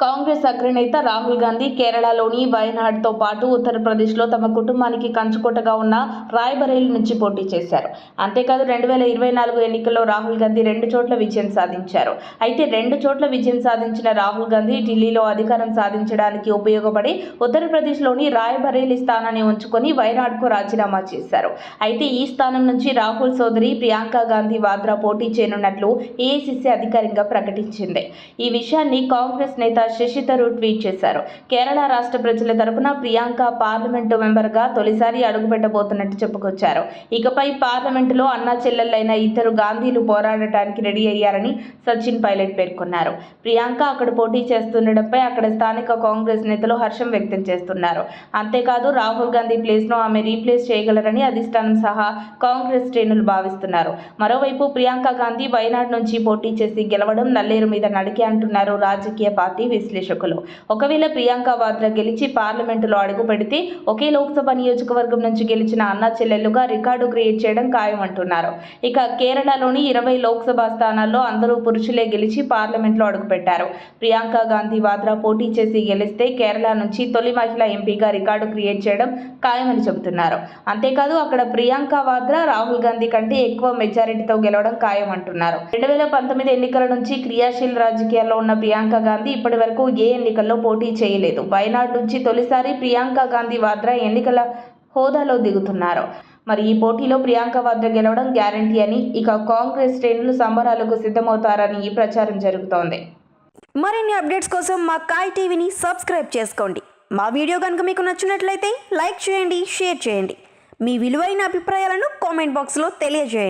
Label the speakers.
Speaker 1: కాంగ్రెస్ అగ్రనేత రాహుల్ గాంధీ కేరళలోని వయనాడ్తో పాటు ఉత్తరప్రదేశ్లో తమ కుటుంబానికి కంచుకోటగా ఉన్న రాయ్బరేలీ నుంచి పోటీ చేశారు. అంతేకాదు 2024 ఎన్నికల్లో రాహుల్ గాంధీ 2 చోట్ల విజయం సాధించారు. అయితే 2 చోట్ల విజయం సాధించిన రాహుల్ గాంధీ ఢిల్లీలో అధికారం సాధించడానికి ఉపయోగపడి ఉత్తరప్రదేశ్లోని రాయ్బరేలీ స్థానాన్ని ఉంచుకొని వయనాడ్కు రాజీనామా చేశారు. అయితే ఈ స్థానం నుంచి రాహుల్ సోదరి ప్రియాంక గాంధీ వాద్రా పోటీ చేయనున్నట్లు ఏఐసీసీ అధికారికంగా ప్రకటించింది. ఈ విషయాన్ని కాంగ్రెస్ నేత శశి థరూర్ ట్వీట్ చేశారు. కేరళ రాష్ట్ర ప్రజల తరపున ప్రియాంక పార్లమెంటు మెంబర్గా తొలిసారి అడుగుపెట్టబోతున్నట్టు చెప్పుకొచ్చారు. ఇకపై పార్లమెంటులో అన్నా చెల్లెళ్లైన ఇద్దరు గాంధీలు పోరాడటానికి రెడీ అయ్యారని సచిన్ పైలట్ పేర్కొన్నారు. ప్రియాంక అక్కడ పోటీ చేస్తుండటంపై అక్కడ స్థానిక కాంగ్రెస్ నేతలు హర్షం వ్యక్తం చేస్తున్నారు. అంతేకాదు రాహుల్ గాంధీ ప్లేస్ను ఆమె రీప్లేస్ చేయగలరని అధిష్టానం సహా కాంగ్రెస్ శ్రేణులు భావిస్తున్నారు. మరోవైపు ప్రియాంక గాంధీ వయనాడ్ నుంచి పోటీ చేసి గెలవడం నల్లేరు మీద నడికే అంటున్నారు రాజకీయ పార్టీ విశ్లేషకులు. ఒకవేళ ప్రియాంక వాద్రా గెలిచి పార్లమెంటులో అడుగు పెడితే ఒకే లోక్సభ నియోజకవర్గం నుంచి గెలిచిన అన్నా చెల్లెళ్లుగా రికార్డు క్రియేట్ చేయడం ఖాయం అంటున్నారు. ఇక కేరళలోని 20 లోక్సభ స్థానాల్లో అందరూ పురుషులే గెలిచి పార్లమెంట్లో అడుగుపెట్టారు. ప్రియాంక గాంధీ వాద్రా పోటీ చేసి గెలిస్తే కేరళ నుంచి తొలి మహిళా ఎంపీగా రికార్డు క్రియేట్ చేయడం ఖాయమని చెబుతున్నారు. అంతేకాదు అక్కడ ప్రియాంక వాద్రా రాహుల్ గాంధీ కంటే ఎక్కువ మెజారిటీతో గెలవడం ఖాయం అంటున్నారు. 2019 ఎన్నికల నుంచి క్రియాశీల రాజకీయాల్లో ఉన్న ప్రియాంక గాంధీ ఇప్పటి వరకు ఏ ఎన్నికల్లో పోటీ చేయలేదు. వయనాడ్ నుంచి తొలిసారి ప్రియాంక గాంధీ వాద్రా ఎన్నికల హోదాలో దిగుతున్నారు. మరి ఈ పోటీలో ప్రియాంక వాద్రా గెలవడం గ్యారంటీ అని ఇక కాంగ్రెస్ శ్రేణులు సంబరాలకు సిద్ధమవుతారని ఈ ప్రచారం జరుగుతోంది.
Speaker 2: మరిన్ని అప్డేట్స్ కోసం మా కాయ్ టీవీని సబ్స్క్రైబ్ చేసుకోండి. మా వీడియో కనుక మీకు నచ్చినట్లయితే లైక్ చేయండి, షేర్ చేయండి. మీ విలువైన అభిప్రాయాలను కామెంట్ బాక్స్లో తెలియజేయండి.